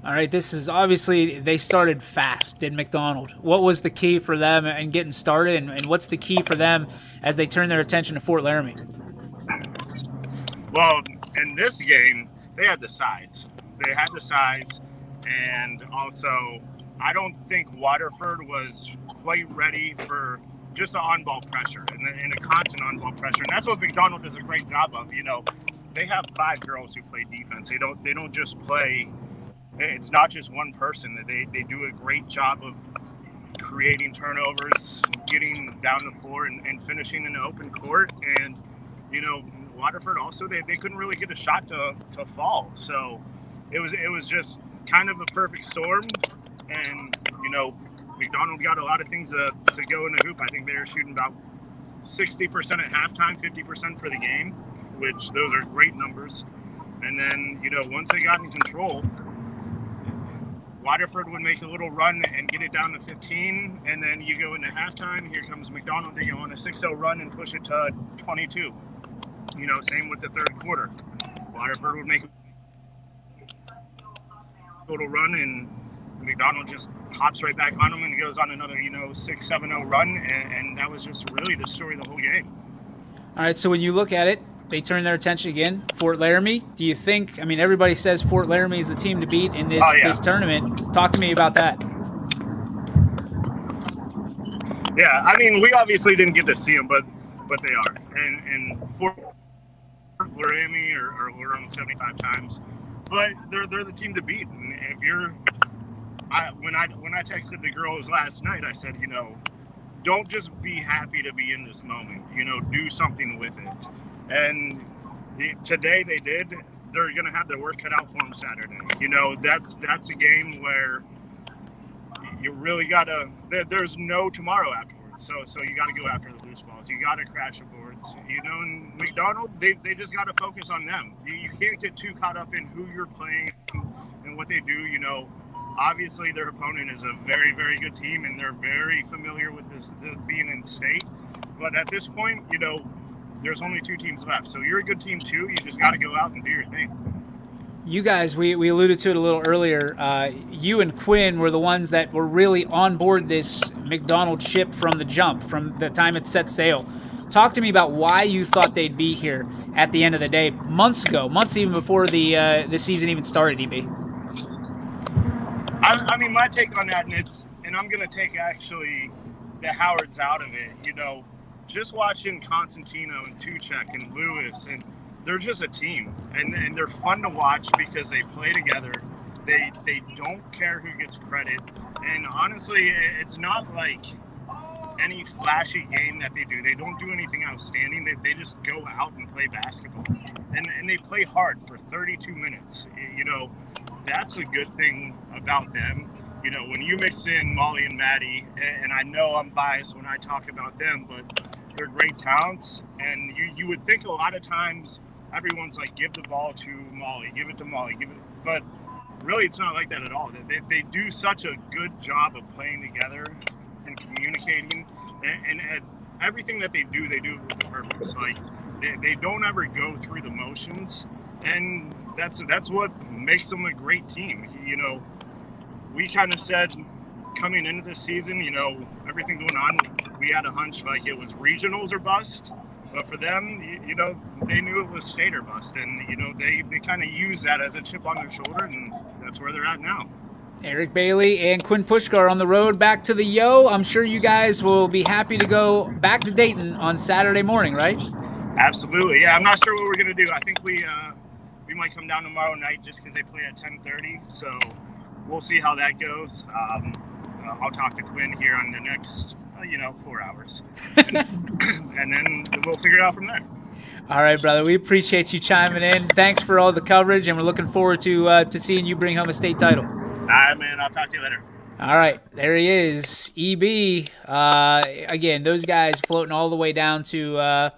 All right, this is obviously, they started fast in McDonald. What was the key for them in getting started, and what's the key for them as they turn their attention to Fort Laramie? Well, in this game, they had the size. And also, I don't think Waterford was quite ready for just the on-ball pressure and a constant on-ball pressure. And that's what McDonald does a great job of. They have 5 girls who play defense. They don't just play it's not just one person. They do a great job of creating turnovers, getting down the floor, and finishing in the open court. And, Waterford also, they couldn't really get a shot to fall. So it was just kind of a perfect storm. And, McDonald got a lot of things to go in the hoop. I think they were shooting about 60% at halftime, 50% for the game, which those are great numbers. And then, once they got in control, Waterford would make a little run and get it down to 15. And then you go into halftime. Here comes McDonald. They go on a 6-0 run and push it to 22. Same with the third quarter. Waterford would make a little run, and McDonald just hops right back on them and goes on another, 6-7-0 run. And that was just really the story of the whole game. All right, so when you look at it, they turn their attention again. Fort Laramie, do you think, everybody says Fort Laramie is the team to beat in this tournament. Talk to me about that. Yeah, we obviously didn't get to see them, but they are. And Fort Laramie are around 75 times. But they're the team to beat. And if when I texted the girls last night, I said, don't just be happy to be in this moment. Do something with it. And today they did. They're going to have their work cut out for them Saturday. That's a game where you really got to – there's no tomorrow afterwards. So you got to go after the loose balls. You got to crash the boards. And McDonald, they just got to focus on them. You can't get too caught up in who you're playing and what they do. Obviously their opponent is a very, very good team, and they're very familiar with being in state. But at this point, there's only 2 teams left. So you're a good team too. You just got to go out and do your thing. You guys, we alluded to it a little earlier. You and Quinn were the ones that were really on board this McDonald ship from the jump, from the time it set sail. Talk to me about why you thought they'd be here at the end of the day, months even before the season even started, EB. My take on that, and I'm going to take actually the Howards out of it, just watching Constantino and Tuchek and Lewis, and they're just a team, and they're fun to watch because they play together. They don't care who gets credit, and honestly, it's not like any flashy game that they do. They don't do anything outstanding. They just go out and play basketball, and they play hard for 32 minutes. That's a good thing about them. When you mix in Molly and Maddie, and I know I'm biased when I talk about them, but they're great talents, and you would think a lot of times everyone's like, give the ball to Molly, give it to Molly, but really it's not like that at all. They do such a good job of playing together and communicating, and everything that they do with a purpose. Like they don't ever go through the motions, and that's what makes them a great team. We kind of said coming into this season, everything going on, we had a hunch like it was regionals or bust. But for them, they knew it was state or bust. And, they kind of use that as a chip on their shoulder, and that's where they're at now. Eric Bailey and Quinn Pushkar on the road back to the Yo. I'm sure you guys will be happy to go back to Dayton on Saturday morning, right? Absolutely. Yeah, I'm not sure what we're going to do. I think we might come down tomorrow night just because they play at 10:30. So we'll see how that goes. I'll talk to Quinn here on the next, 4 hours. And then we'll figure it out from there. All right, brother. We appreciate you chiming in. Thanks for all the coverage, and we're looking forward to seeing you bring home a state title. All right, man. I'll talk to you later. All right. There he is, EB. Again, those guys floating all the way down to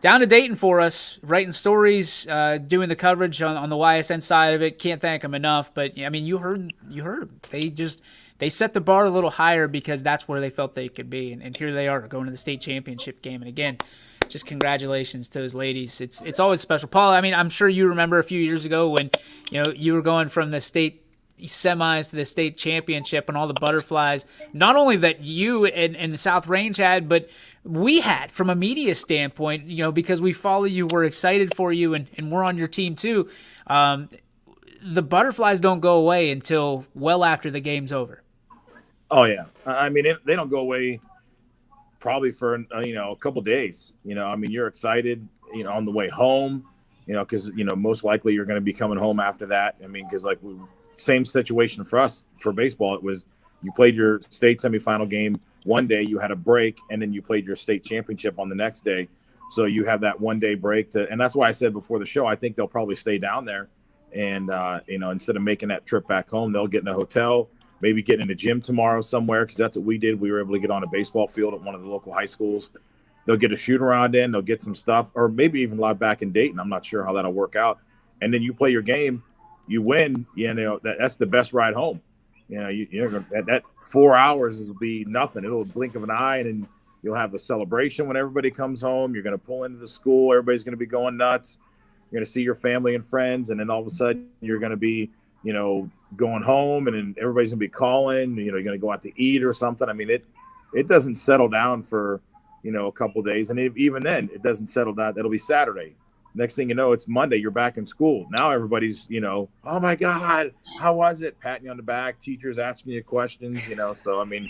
Dayton for us, writing stories, doing the coverage on the YSN side of it. Can't thank them enough. But, you heard them. They set the bar a little higher because that's where they felt they could be. And here they are going to the state championship game. And, again, just congratulations to those ladies. It's always special. Paul, I'm sure you remember a few years ago when, you were going from the state semis to the state championship and all the butterflies, not only that you and the South Range had, but we had from a media standpoint, because we follow you, we're excited for you, and we're on your team too. The butterflies don't go away until well after the game's over. Oh yeah. They don't go away probably for, a couple days, you're excited, on the way home, because, most likely you're going to be coming home after that. Because same situation for us for baseball. It was you played your state semifinal game one day, you had a break, and then you played your state championship on the next day. So you have that 1 day break and that's why I said before the show, I think they'll probably stay down there. And, instead of making that trip back home, they'll get in a hotel, maybe get in a gym tomorrow somewhere. Cause that's what we did. We were able to get on a baseball field at one of the local high schools. They'll get a shoot around in, they'll get some stuff, or maybe even live back in Dayton. I'm not sure how that'll work out. And then you play your game, you win, that's the best ride home. That 4 hours will be nothing. It'll blink of an eye, and then you'll have a celebration when everybody comes home. You're going to pull into the school. Everybody's going to be going nuts. You're going to see your family and friends, and then all of a sudden you're going to be, going home, and then everybody's going to be calling. You're going to go out to eat or something. I mean, it doesn't settle down for, a couple of days, and even then, it doesn't settle down. That'll be Saturday. Next thing you know, it's Monday. You're back in school. Now everybody's, oh my God, how was it? Patting you on the back, teachers asking you questions, So I mean,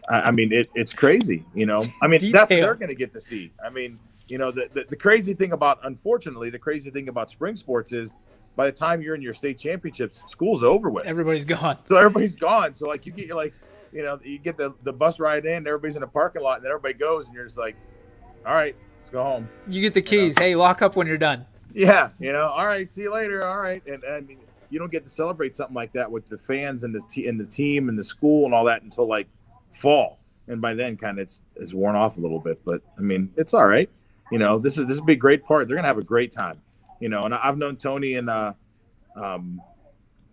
it's crazy, That's what they're going to get to see. I mean, the crazy thing about, unfortunately, the crazy thing about spring sports is by the time you're in your state championships, school's over with. Everybody's gone. So everybody's gone. So you get the bus ride in, everybody's in the parking lot, and then everybody goes, and you're just like, all right, let's go home. You get the keys. Hey, lock up when you're done. Yeah, all right, see you later. All right, and you don't get to celebrate something like that with the fans and the team and the school and all that until like fall, and by then kind of it's worn off a little bit. But I mean, it's all right. This is be a great part. They're gonna have a great time. And I've known Tony and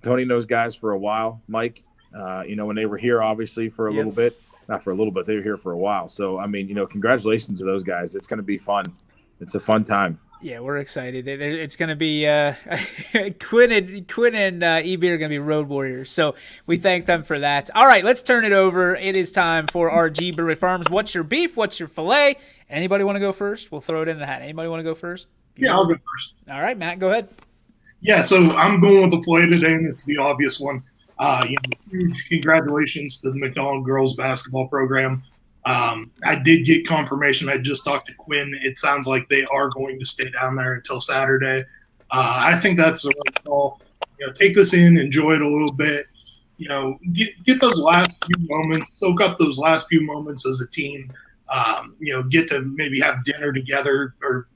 Tony knows guys for a while. Mike, when they were here, obviously for a little bit. Not for a little bit, they were here for a while. So, I mean, congratulations to those guys. It's going to be fun. It's a fun time. Yeah, we're excited. It's going to be Quinn and EB are going to be road warriors. So we thank them for that. All right, let's turn it over. It is time for our G Brewery Farms. What's your beef? What's your filet? Anybody want to go first? We'll throw it in the hat. Anybody want to go first? Yeah, I'll go first. All right, Matt, go ahead. Yeah, so I'm going with the filet today, and it's the obvious one. Huge congratulations to the McDonald girls basketball program. I did get confirmation. I just talked to Quinn. It sounds like they are going to stay down there until Saturday. I think that's the right call. Take this in, enjoy it a little bit. Get those last few moments, soak up those last few moments as a team. Get to maybe have dinner together, or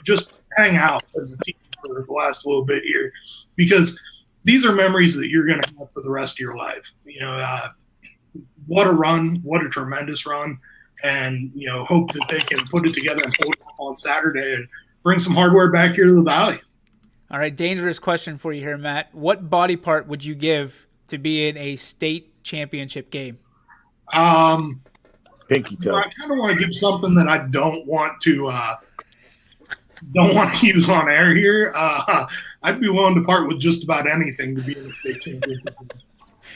just hang out as a team for the last little bit here, because these are memories that you're going to have for the rest of your life. What a run, what a tremendous run, and hope that they can put it together and pull it off on Saturday and bring some hardware back here to the Valley. All right, dangerous question for you here, Matt. What body part would you give to be in a state championship game? Pinky toe. I kind of want to give something that I don't want to use on air here. I'd be willing to part with just about anything to be in the state championship.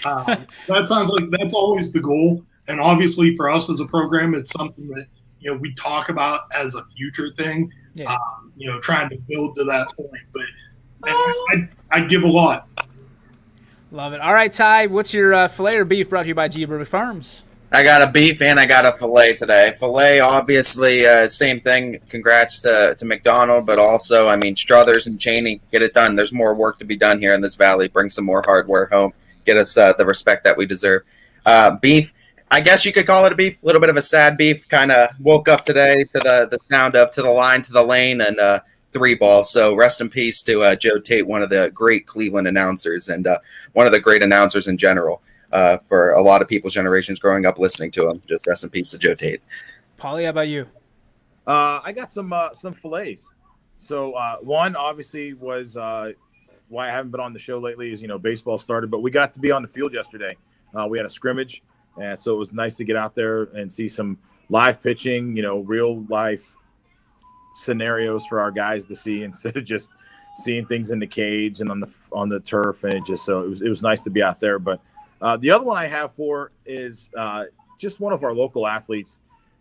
That sounds like that's always the goal. And obviously for us as a program, it's something that, we talk about as a future thing, trying to build to that point. But I'd give a lot. Love it. All right, Ty, what's your filet or beef brought to you by G Brewery Farms? I got a beef and I got a filet today. Filet, obviously, same thing. Congrats to McDonald, but also, Struthers and Cheney, get it done. There's more work to be done here in this valley. Bring some more hardware home. Get us the respect that we deserve. Beef, I guess you could call it a beef. A little bit of a sad beef. Kind of woke up today to the sound of To the Line, To the Lane, and 3-ball. So rest in peace to Joe Tate, one of the great Cleveland announcers and one of the great announcers in general. For a lot of people's generations growing up listening to him. Just rest in peace to Joe Tate. Paulie, how about you? I got some fillets. So one obviously was why I haven't been on the show lately is, baseball started, but we got to be on the field yesterday. We had a scrimmage, and so it was nice to get out there and see some live pitching, real life scenarios for our guys to see instead of just seeing things in the cage and on the turf. And it was nice to be out there. But the other one I have for is just one of our local athletes,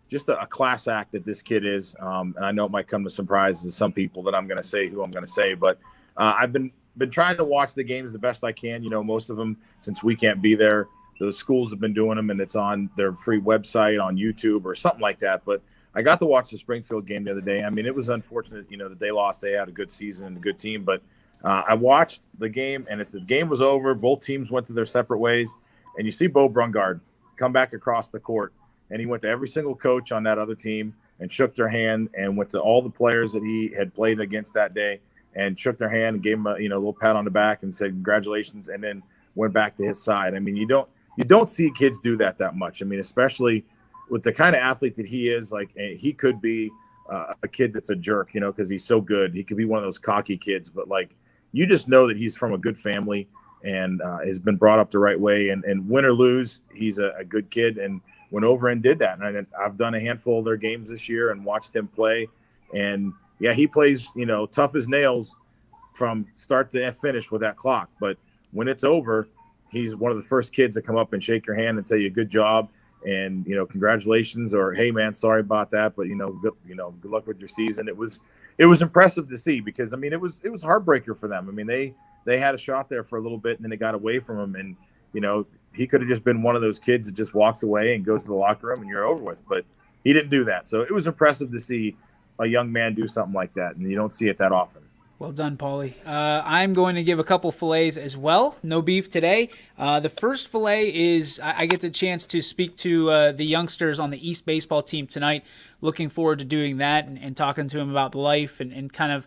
just a class act that this kid is. And I know it might come to surprise to some people that I'm going to say who I'm going to say, but I've been trying to watch the games the best I can. Most of them, since we can't be there, those schools have been doing them, and it's on their free website on YouTube or something like that. But I got to watch the Springfield game the other day. It was unfortunate, that they lost. They had a good season and a good team, but I watched the game, and the game was over. Both teams went to their separate ways, and you see Bo Brungard come back across the court, and he went to every single coach on that other team and shook their hand, and went to all the players that he had played against that day and shook their hand and gave him a little pat on the back and said congratulations, and then went back to his side. I mean, you don't see kids do that much. I mean, especially with the kind of athlete that he is. Like, he could be a kid that's a jerk, because he's so good. He could be one of those cocky kids, but like, you just know that he's from a good family and has been brought up the right way. And win or lose, he's a good kid and went over and did that. And I've done a handful of their games this year and watched him play. And yeah, he plays, tough as nails from start to finish with that clock. But when it's over, he's one of the first kids to come up and shake your hand and tell you good job and, congratulations, or, hey man, sorry about that, but good luck with your season. It was impressive to see, because I mean, it was heartbreaker for them. I mean, they had a shot there for a little bit and then it got away from him. And, he could have just been one of those kids that just walks away and goes to the locker room and you're over with, but he didn't do that. So it was impressive to see a young man do something like that. And you don't see it that often. Well done, Paulie. I'm going to give a couple fillets as well. No beef today. The first fillet is I get the chance to speak to the youngsters on the East baseball team tonight. Looking forward to doing that and talking to them about life and kind of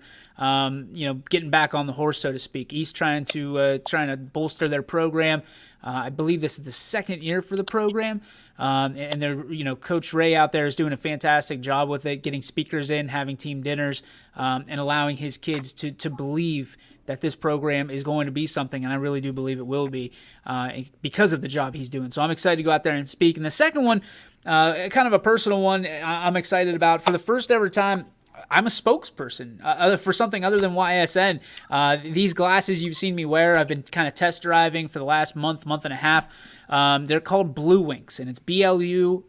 getting back on the horse, so to speak. East trying to bolster their program. I believe this is the second year for the program. And they're, Coach Ray out there is doing a fantastic job with it, getting speakers in, having team dinners, and allowing his kids to believe that this program is going to be something, and I really do believe it will be because of the job he's doing. So I'm excited to go out there and speak. And the second one, kind of a personal one, I'm excited about. For the first ever time, I'm a spokesperson for something other than YSN. These glasses you've seen me wear, I've been kind of test driving for the last month and a half. They're called Blue Winks, and it's BLUWINX,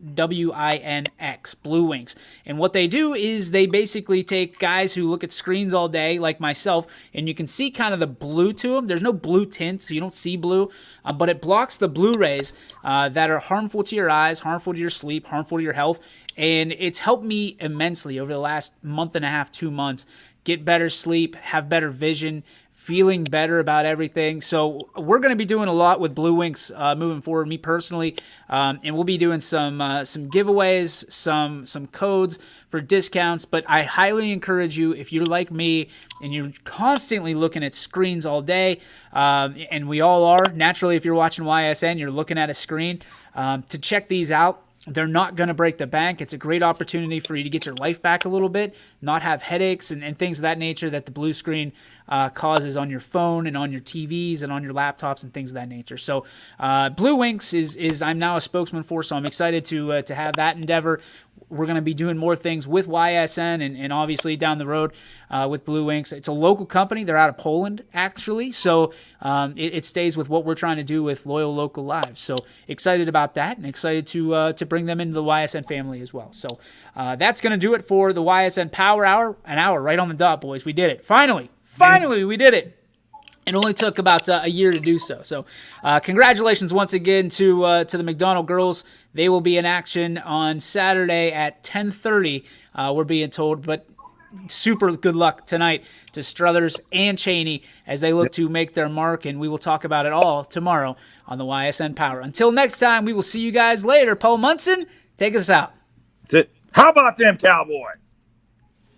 Blue Winks. And what they do is they basically take guys who look at screens all day, like myself, and you can see kind of the blue to them. There's no blue tint, so you don't see blue, but it blocks the blue rays that are harmful to your eyes, harmful to your sleep, harmful to your health. And it's helped me immensely over the last month and a half, 2 months, get better sleep, have better vision, feeling better about everything. So we're going to be doing a lot with Blue Winks moving forward, me personally, and we'll be doing some giveaways, some codes for discounts. But I highly encourage you, if you're like me and you're constantly looking at screens all day, and we all are, naturally, if you're watching YSN, you're looking at a screen, to check these out. They're not going to break the bank. It's a great opportunity for you to get your life back a little bit, not have headaches and things of that nature that the blue screen causes on your phone and on your TVs and on your laptops and things of that nature. So Blue Winks is I'm now a spokesman for, so I'm excited to have that endeavor. We're going to be doing more things with YSN and obviously down the road with Blue Winks. It's a local company. They're out of Poland, actually. So it stays with what we're trying to do with Loyal Local Lives. So excited about that and excited to bring them into the YSN family as well. So that's going to do it for the YSN Power Hour. An hour right on the dot, boys. We did it. Finally, we did it. It only took about a year to do so. So congratulations once again to the McDonald girls. They will be in action on Saturday at 10:30, we're being told. But super good luck tonight to Struthers and Cheney as they look to make their mark. And we will talk about it all tomorrow on the YSN Power. Until next time, we will see you guys later. Paul Munson, take us out. That's it. How about them Cowboys?